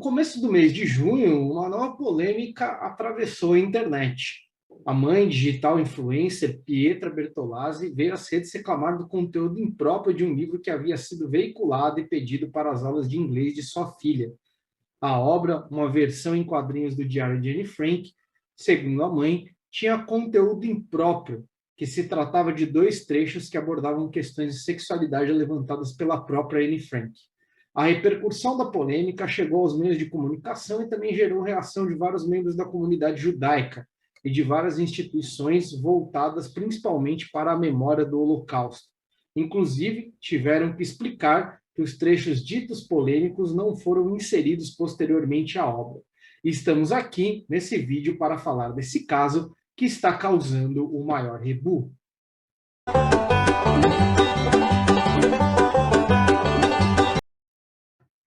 começo do mês de junho, uma nova polêmica atravessou a internet. A mãe digital influencer Pietra Bertolazzi veio às redes reclamar do conteúdo impróprio de um livro que havia sido veiculado e pedido para as aulas de inglês de sua filha. A obra, uma versão em quadrinhos do diário de Anne Frank, segundo a mãe, tinha conteúdo impróprio, que se tratava de dois trechos que abordavam questões de sexualidade levantadas pela própria Anne Frank. A repercussão da polêmica chegou aos meios de comunicação e também gerou reação de vários membros da comunidade judaica e de várias instituições voltadas principalmente para a memória do Holocausto. Inclusive, tiveram que explicar que os trechos ditos polêmicos não foram inseridos posteriormente à obra. E estamos aqui, nesse vídeo, para falar desse caso que está causando o maior rebu.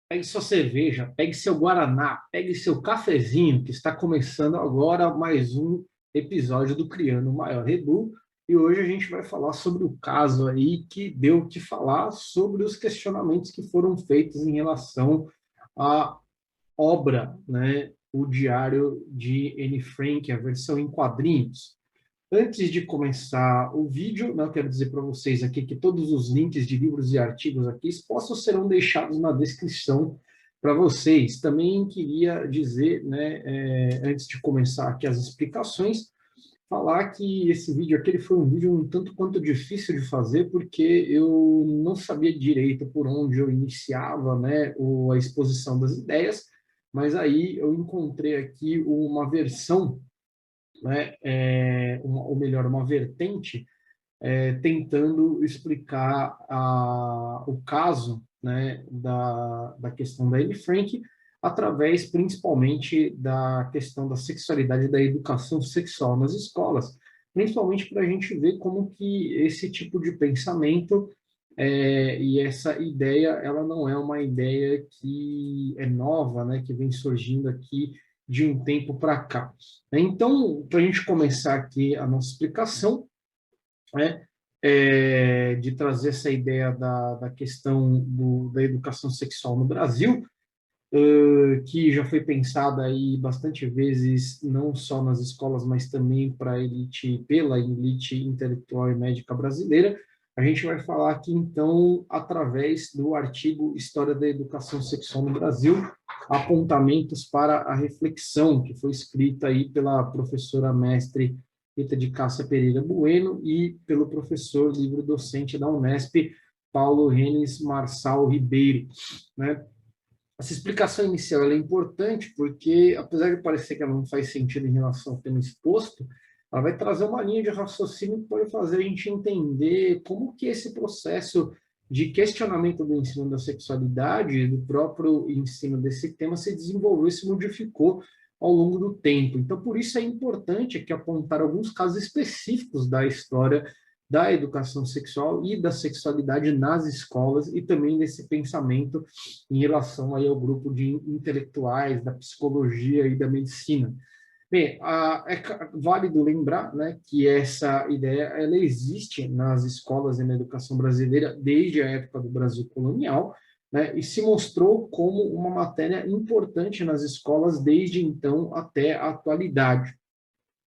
Pegue sua cerveja, pegue seu guaraná, pegue seu cafezinho, que está começando agora mais um episódio do Criando o Maior Rebu. E hoje a gente vai falar sobre o caso aí que deu o que falar sobre os questionamentos que foram feitos em relação à obra, né, o Diário de Anne Frank, a versão em quadrinhos. Antes de começar o vídeo, né, eu quero dizer para vocês aqui que todos os links de livros e artigos aqui expostos serão deixados na descrição para vocês. Também queria dizer, né, antes de começar aqui as explicações, falar que esse vídeo aqui ele foi um vídeo um tanto quanto difícil de fazer, porque eu não sabia direito por onde eu iniciava, né, a exposição das ideias, mas aí eu encontrei aqui uma versão, né, ou melhor, uma vertente, tentando explicar o caso, né, da questão da Anne Frank, através principalmente da questão da sexualidade e da educação sexual nas escolas, principalmente para a gente ver como que esse tipo de pensamento e essa ideia, ela não é uma ideia que é nova, né, que vem surgindo aqui de um tempo para cá. Então, para a gente começar aqui a nossa explicação, né, de trazer essa ideia da questão da educação sexual no Brasil, que já foi pensada aí bastante vezes, não só nas escolas, mas também pela elite intelectual e médica brasileira. A gente vai falar aqui, então, através do artigo História da Educação Sexual no Brasil, apontamentos para a reflexão, que foi escrita aí pela professora mestre Rita de Cássia Pereira Bueno e pelo professor livre-docente da Unesp, Paulo Renes Marçal Ribeiro, né? Essa explicação inicial é importante porque, apesar de parecer que ela não faz sentido em relação ao tema exposto, ela vai trazer uma linha de raciocínio que pode fazer a gente entender como que esse processo de questionamento do ensino da sexualidade, do próprio ensino desse tema, se desenvolveu e se modificou ao longo do tempo. Então, por isso é importante aqui apontar alguns casos específicos da história da educação sexual e da sexualidade nas escolas e também desse pensamento em relação aí ao grupo de intelectuais da psicologia e da medicina. Bem, é válido lembrar, né, que essa ideia ela existe nas escolas e na educação brasileira desde a época do Brasil colonial, né, e se mostrou como uma matéria importante nas escolas desde então até a atualidade.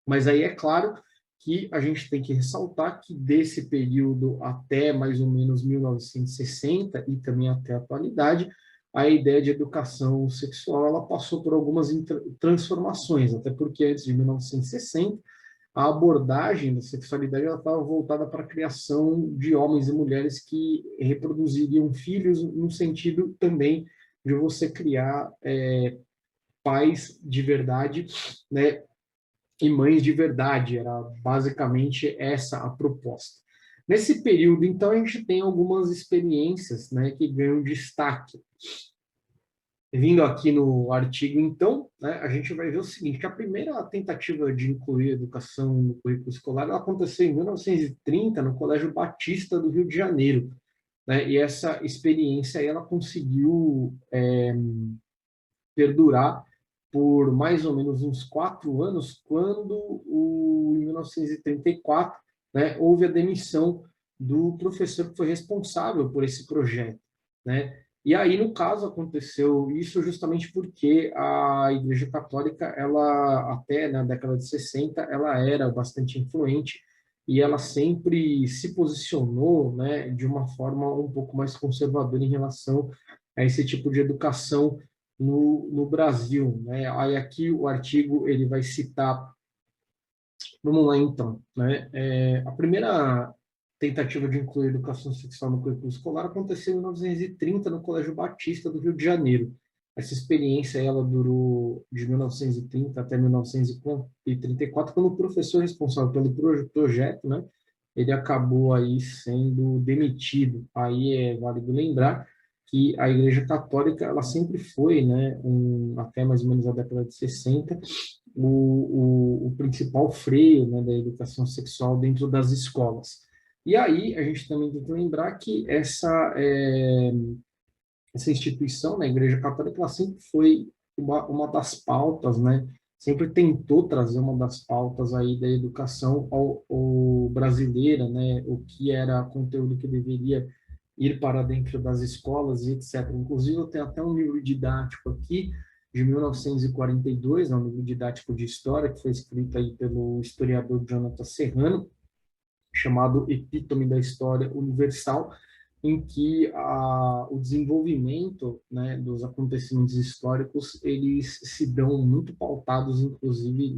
Mas aí é claro que a gente tem que ressaltar que desse período até mais ou menos 1960 e também até a atualidade, a ideia de educação sexual ela passou por algumas transformações, até porque antes de 1960 a abordagem da sexualidade ela estava voltada para a criação de homens e mulheres que reproduziriam filhos, no sentido também de você criar pais de verdade, né, e mães de verdade, era basicamente essa a proposta. Nesse período, então, a gente tem algumas experiências, né, que ganham destaque. Vindo aqui no artigo, então, né, a gente vai ver o seguinte, que a primeira tentativa de incluir a educação no currículo escolar aconteceu em 1930, no Colégio Batista do Rio de Janeiro, né, e essa experiência ela conseguiu perdurar por mais ou menos uns 4 anos, quando, em 1934, né, houve a demissão do professor que foi responsável por esse projeto, né? E aí, no caso, aconteceu isso justamente porque a Igreja Católica, ela até na década de 60, ela era bastante influente e ela sempre se posicionou, né, de uma forma um pouco mais conservadora em relação a esse tipo de educação no Brasil, né? Aí aqui o artigo ele vai citar, vamos lá então, né? A primeira tentativa de incluir educação sexual no currículo escolar aconteceu em 1930 no Colégio Batista do Rio de Janeiro. Essa experiência ela durou de 1930 até 1934, quando o professor responsável pelo projeto, né, ele acabou aí sendo demitido. Aí é válido lembrar que a Igreja Católica ela sempre foi, né, até mais ou menos a década de 60, o principal freio, né, da educação sexual dentro das escolas. E aí a gente também tem que lembrar que essa instituição, né, a Igreja Católica, ela sempre foi uma das pautas, né, sempre tentou trazer uma das pautas aí da educação ao brasileira, né, o que era conteúdo que deveria ir para dentro das escolas e etc. Inclusive, eu tenho até um livro didático aqui, de 1942, é um livro didático de história, que foi escrito aí pelo historiador Jonathan Serrano, chamado Epítome da História Universal, em que o desenvolvimento, né, dos acontecimentos históricos eles se dão muito pautados, inclusive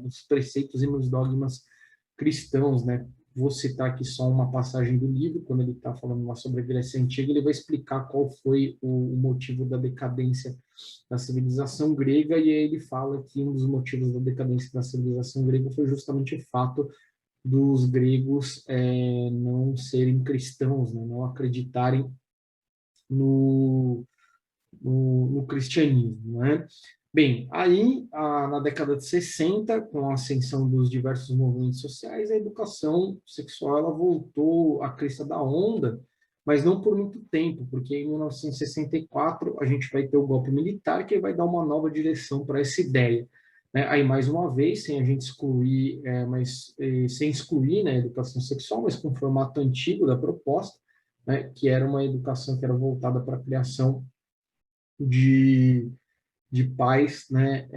nos preceitos e nos dogmas cristãos, né? Vou citar aqui só uma passagem do livro, quando ele está falando lá sobre a Grécia Antiga, ele vai explicar qual foi o motivo da decadência da civilização grega, e aí ele fala que um dos motivos da decadência da civilização grega foi justamente o fato dos gregos não serem cristãos, né, não acreditarem no, no cristianismo, né? Bem, aí, na década de 60, com a ascensão dos diversos movimentos sociais, a educação sexual ela voltou à crista da onda, mas não por muito tempo, porque em 1964 a gente vai ter o golpe militar que vai dar uma nova direção para essa ideia, né? Aí, mais uma vez, sem a gente excluir, sem excluir, né, a educação sexual, mas com o formato antigo da proposta, né, que era uma educação que era voltada para a criação de, de pais, né,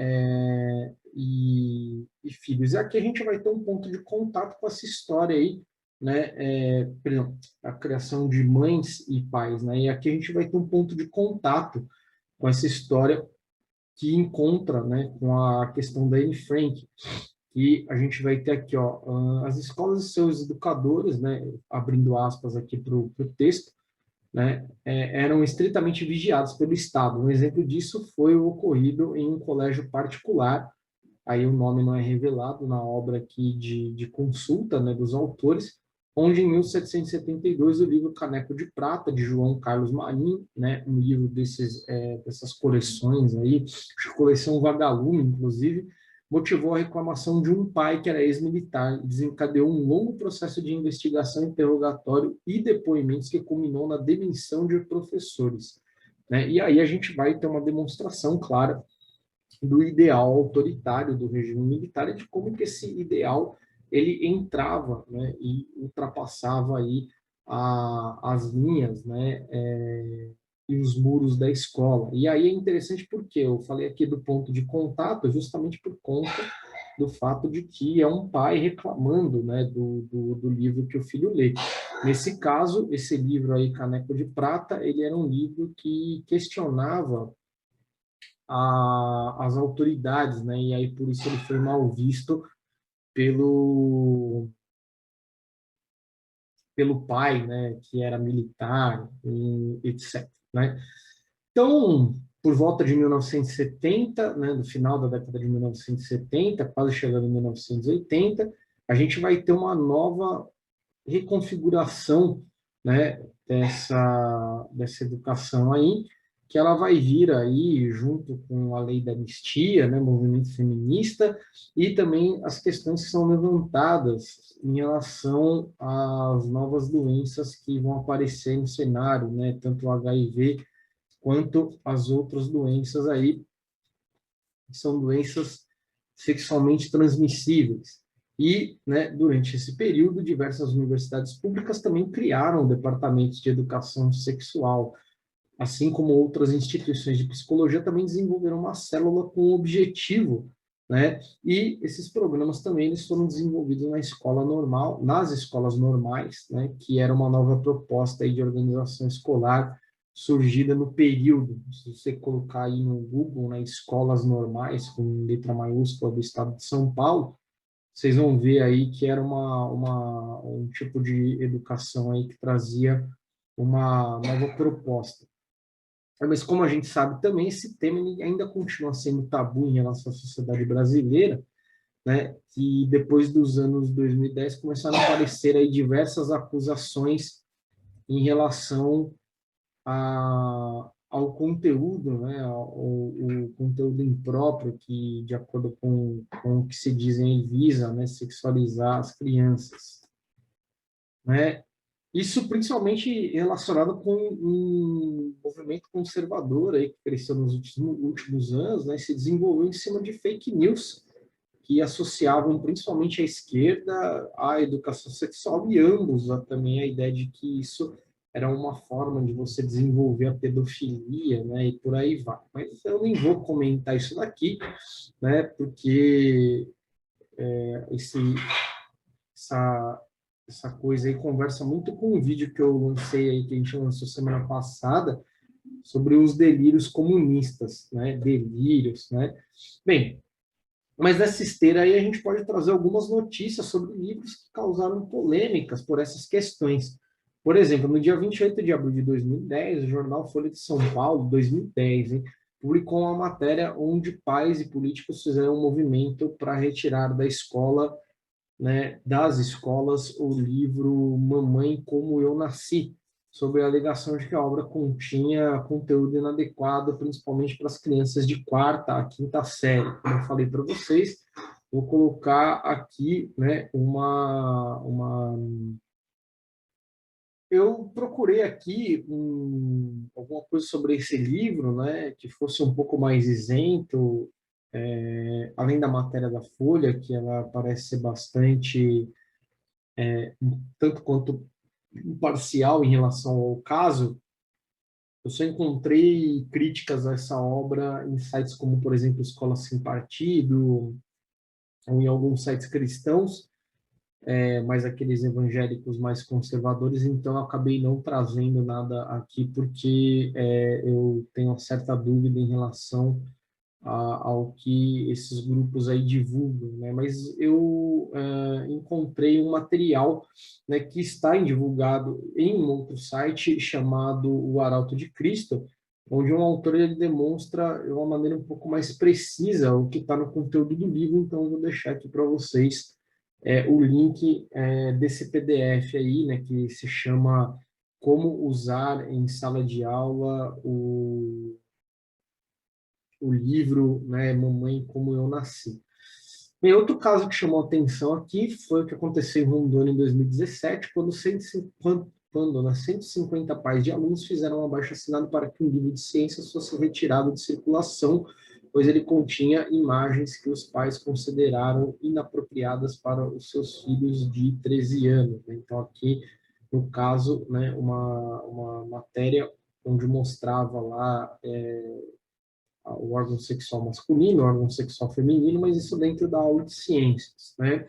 e filhos. E aqui a gente vai ter um ponto de contato com essa história aí, né, por exemplo, a criação de mães e pais, né, e aqui a gente vai ter um ponto de contato com essa história que encontra, né, com a questão da Anne Frank, e a gente vai ter aqui, ó, as escolas e seus educadores, né, abrindo aspas aqui para o texto, né, eram estritamente vigiados pelo Estado. Um exemplo disso foi o ocorrido em um colégio particular, aí o nome não é revelado na obra aqui de consulta, né, dos autores, onde em 1772 o livro Caneco de Prata, de João Carlos Marinho, né, um livro dessas coleções aí, coleção Vagalume, inclusive, motivou a reclamação de um pai que era ex-militar e desencadeou um longo processo de investigação, interrogatório e depoimentos que culminou na demissão de professores, né? E aí a gente vai ter uma demonstração clara do ideal autoritário do regime militar e de como que esse ideal ele entrava, né, e ultrapassava aí as linhas, né, e os muros da escola. E aí é interessante porque eu falei aqui do ponto de contato justamente por conta do fato de que é um pai reclamando, né, do livro que o filho lê. Nesse caso, esse livro aí, Caneco de Prata, ele era um livro que questionava as autoridades, né? E aí por isso ele foi mal visto pelo pelo pai, né? Que era militar, e etc. Né? Então, por volta de 1970, né? No final da década de 1970, quase chegando em 1980, a gente vai ter uma nova reconfiguração, né, dessa educação aí, que ela vai vir aí junto com a lei da anistia, né, movimento feminista, e também as questões que são levantadas em relação às novas doenças que vão aparecer no cenário, né, tanto o HIV quanto as outras doenças aí, que são doenças sexualmente transmissíveis. E, né, durante esse período, diversas universidades públicas também criaram departamentos de educação sexual. assim como outras instituições de psicologia, também desenvolveram uma célula com o objetivo, né? E esses programas também eles foram desenvolvidos na escola normal, nas escolas normais, né? Que era uma nova proposta aí de organização escolar surgida no período. Se você colocar aí no Google, né, escolas normais com letra maiúscula do estado de São Paulo, vocês vão ver aí que era um tipo de educação aí que trazia uma nova proposta. Mas como a gente sabe também, esse tema ainda continua sendo tabu em relação à sociedade brasileira, né? E depois dos anos 2010 começaram a aparecer aí diversas acusações em relação ao conteúdo, né? O conteúdo impróprio que, de acordo com o que se dizem, visa, né? Sexualizar as crianças, né? Isso principalmente relacionado com um movimento conservador aí que cresceu nos últimos anos, né, se desenvolveu em cima de fake news que associavam principalmente a esquerda à educação sexual e ambos também a ideia de que isso era uma forma de você desenvolver a pedofilia, né, e por aí vai. Mas eu nem vou comentar isso daqui, né, porque esse essa, essa coisa aí conversa muito com um vídeo que eu lancei aí, que a gente lançou semana passada, sobre os delírios comunistas, né? Delírios, né? Bem, mas nessa esteira aí a gente pode trazer algumas notícias sobre livros que causaram polêmicas por essas questões. Por exemplo, no dia 28 de abril de 2010, o jornal Folha de São Paulo, 2010, hein, publicou uma matéria onde pais e políticos fizeram um movimento para retirar da escola, né, das escolas o livro Mamãe Como Eu Nasci, sobre a alegação de que a obra continha conteúdo inadequado, principalmente para as crianças de quarta a quinta série. Como eu falei para vocês, vou colocar aqui, né, eu procurei aqui alguma coisa sobre esse livro, né, que fosse um pouco mais isento, além da matéria da Folha, que ela parece ser bastante tanto quanto imparcial em relação ao caso, eu só encontrei críticas a essa obra em sites como, por exemplo, Escola Sem Partido, ou em alguns sites cristãos, mas aqueles evangélicos mais conservadores, então eu acabei não trazendo nada aqui, porque eu tenho uma certa dúvida em relação ao que esses grupos aí divulgam, né? Mas eu encontrei um material, né, que está divulgado em um outro site chamado O Arauto de Cristo, onde um autor ele demonstra de uma maneira um pouco mais precisa o que está no conteúdo do livro, então eu vou deixar aqui para vocês o link desse PDF aí, né, que se chama Como Usar em Sala de Aula o livro, né, Mamãe Como Eu Nasci. Bem, outro caso que chamou atenção aqui foi o que aconteceu em Rondônia em 2017, quando, 150, quando né, 150 pais de alunos fizeram um abaixo-assinado para que um livro de ciências fosse retirado de circulação, pois ele continha imagens que os pais consideraram inapropriadas para os seus filhos de 13 anos. Então, aqui, no caso, né, uma matéria onde mostrava lá o órgão sexual masculino, o órgão sexual feminino, mas isso dentro da aula de ciências, né?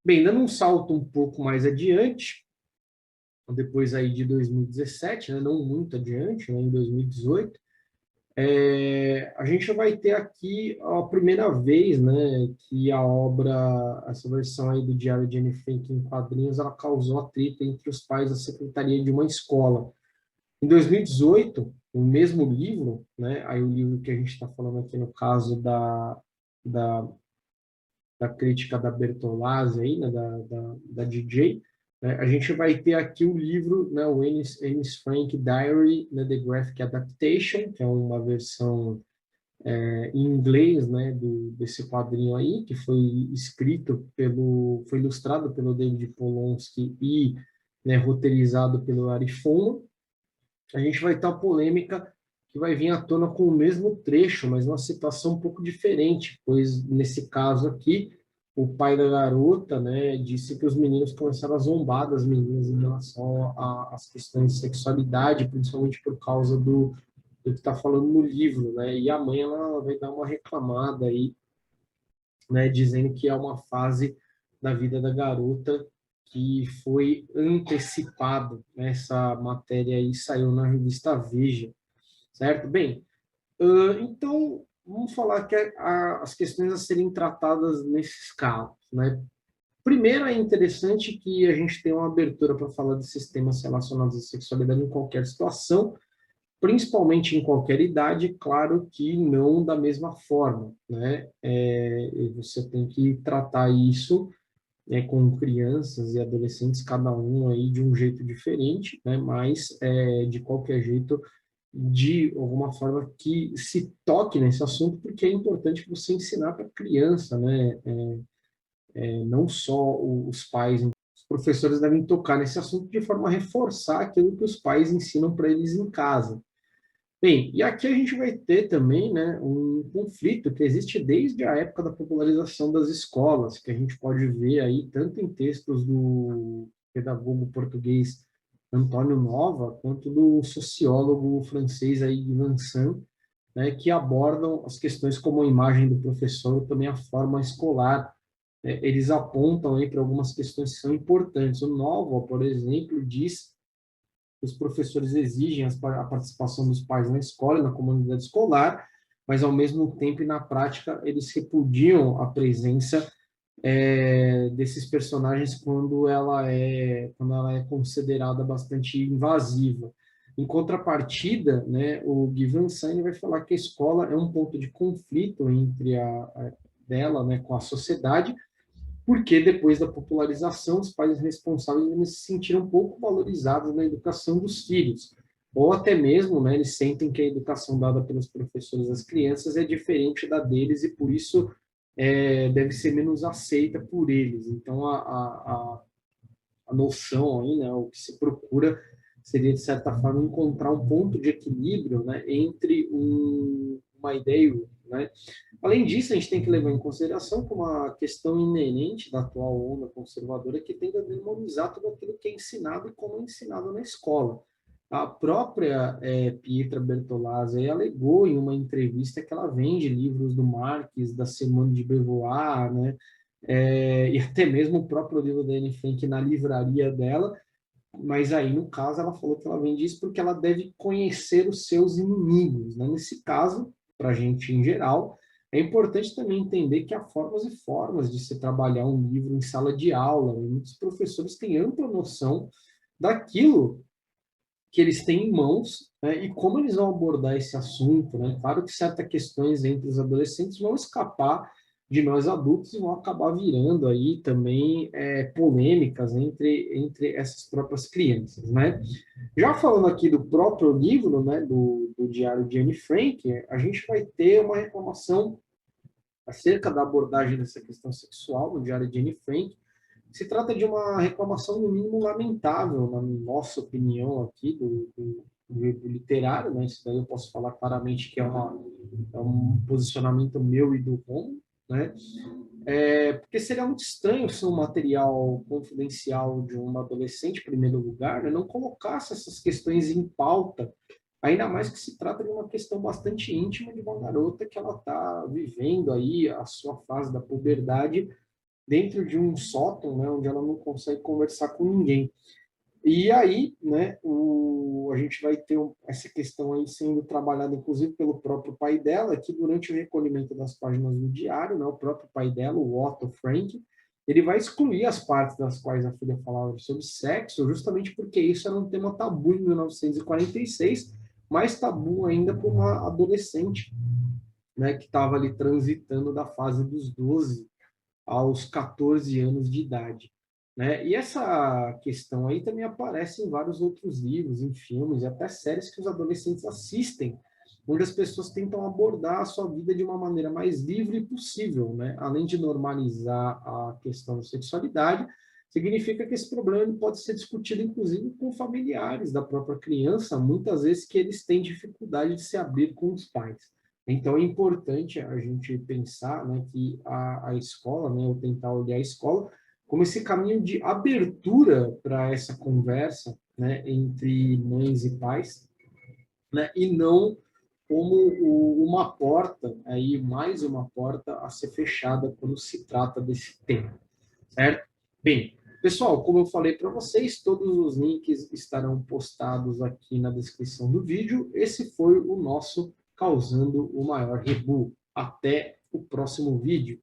Bem, dando um salto um pouco mais adiante, depois aí de 2017, né, não muito adiante, né, em 2018, a gente vai ter aqui a primeira vez, né, que a obra, essa versão aí do Diário de Anne Frank em quadrinhos, ela causou atrito entre os pais da secretaria de uma escola. Em 2018, o mesmo livro, né, aí o livro que a gente está falando aqui no caso da, da crítica da Bertolazzi, aí, né, da DJ, né, a gente vai ter aqui o livro, né, o Ennis Frank Diary, né, The Graphic Adaptation, que é uma versão em inglês, né, desse quadrinho aí, que foi foi ilustrado pelo David Polonsky e, né, roteirizado pelo Ari Folman. A gente vai ter uma polêmica que vai vir à tona com o mesmo trecho, mas numa situação um pouco diferente, pois nesse caso aqui, o pai da garota, né, disse que os meninos começaram a zombar das meninas em relação às questões de sexualidade, principalmente por causa do que está falando no livro, né? E a mãe ela vai dar uma reclamada aí, né, dizendo que é uma fase da vida da garota que foi antecipado. Né? Essa matéria aí saiu na revista Veja, certo? Bem, então vamos falar que as questões a serem tratadas nesses casos, né? Primeiro, é interessante que a gente tenha uma abertura para falar de sistemas relacionados à sexualidade em qualquer situação, principalmente em qualquer idade, claro que não da mesma forma, né? Você tem que tratar isso, né, com crianças e adolescentes, cada um aí de um jeito diferente, né? Mas, de qualquer jeito, de alguma forma que se toque nesse assunto, porque é importante você ensinar para a criança, né? Não só os pais, os professores devem tocar nesse assunto de forma a reforçar aquilo que os pais ensinam para eles em casa. Bem, e aqui a gente vai ter também, né, um conflito que existe desde a época da popularização das escolas, que a gente pode ver aí tanto em textos do pedagogo português Antônio Nova, quanto do sociólogo francês aí, Vincent, né, que abordam as questões como a imagem do professor e também a forma escolar. Eles apontam aí para algumas questões que são importantes. O Nova, por exemplo, diz os professores exigem a participação dos pais na escola, na comunidade escolar, mas ao mesmo tempo e na prática eles repudiam a presença desses personagens quando ela é considerada bastante invasiva. Em contrapartida, né, o Guy Vincent vai falar que a escola é um ponto de conflito entre dela, né, com a sociedade, porque depois da popularização, os pais responsáveis eles se sentiram pouco valorizados na educação dos filhos, ou até mesmo, né, eles sentem que a educação dada pelos professores às crianças é diferente da deles e por isso deve ser menos aceita por eles. Então, a noção aí, né, o que se procura seria, de certa forma, encontrar um ponto de equilíbrio, né, entre uma ideia e outra, né? Além disso, a gente tem que levar em consideração como uma questão inerente da atual onda conservadora que tende a demonizar tudo aquilo que é ensinado e como é ensinado na escola. A própria Pietra Bertolazzi alegou em uma entrevista que ela vende livros do Marx, da Simone de Beauvoir, né? E até mesmo o próprio livro da Anne Frank na livraria dela, mas aí, no caso, ela falou que ela vende isso porque ela deve conhecer os seus inimigos, né? Nesse caso, para a gente em geral, é importante também entender que há formas e formas de se trabalhar um livro em sala de aula, né? Muitos professores têm ampla noção daquilo que eles têm em mãos, né, e como eles vão abordar esse assunto, né? Claro que certas questões entre os adolescentes vão escapar de nós adultos e vão acabar virando aí também polêmicas entre essas próprias crianças, né? Já falando aqui do próprio livro, né, do Diário de Anne Frank, a gente vai ter uma reclamação acerca da abordagem dessa questão sexual no Diário de Anne Frank. Se trata de uma reclamação, no mínimo, lamentável, na nossa opinião aqui, do literário, né? Isso daí eu posso falar claramente que é um posicionamento meu e do Romo, né? Porque seria muito estranho se um material confidencial de um adolescente, em primeiro lugar, né, não colocasse essas questões em pauta, ainda mais que se trata de uma questão bastante íntima de uma garota que ela está vivendo aí a sua fase da puberdade dentro de um sótão, né, onde ela não consegue conversar com ninguém. E aí, né, a gente vai ter essa questão aí sendo trabalhada, inclusive, pelo próprio pai dela, que durante o recolhimento das páginas do diário, né, o próprio pai dela, o Otto Frank, ele vai excluir as partes das quais a filha falava sobre sexo, justamente porque isso era um tema tabu em 1946, mais tabu ainda para uma adolescente, né, que estava ali transitando da fase dos 12 aos 14 anos de idade. Né? E essa questão aí também aparece em vários outros livros, em filmes e até séries que os adolescentes assistem, onde as pessoas tentam abordar a sua vida de uma maneira mais livre possível, né? Além de normalizar a questão da sexualidade, significa que esse problema pode ser discutido, inclusive, com familiares da própria criança, muitas vezes que eles têm dificuldade de se abrir com os pais. Então, é importante a gente pensar, né, que a escola, né, ou tentar olhar a escola como esse caminho de abertura para essa conversa, né, entre mães e pais, né, e não como uma porta, aí mais uma porta a ser fechada quando se trata desse tema, certo? Bem, pessoal, como eu falei para vocês, todos os links estarão postados aqui na descrição do vídeo. Esse foi o nosso Causando o Maior Rebu. Até o próximo vídeo.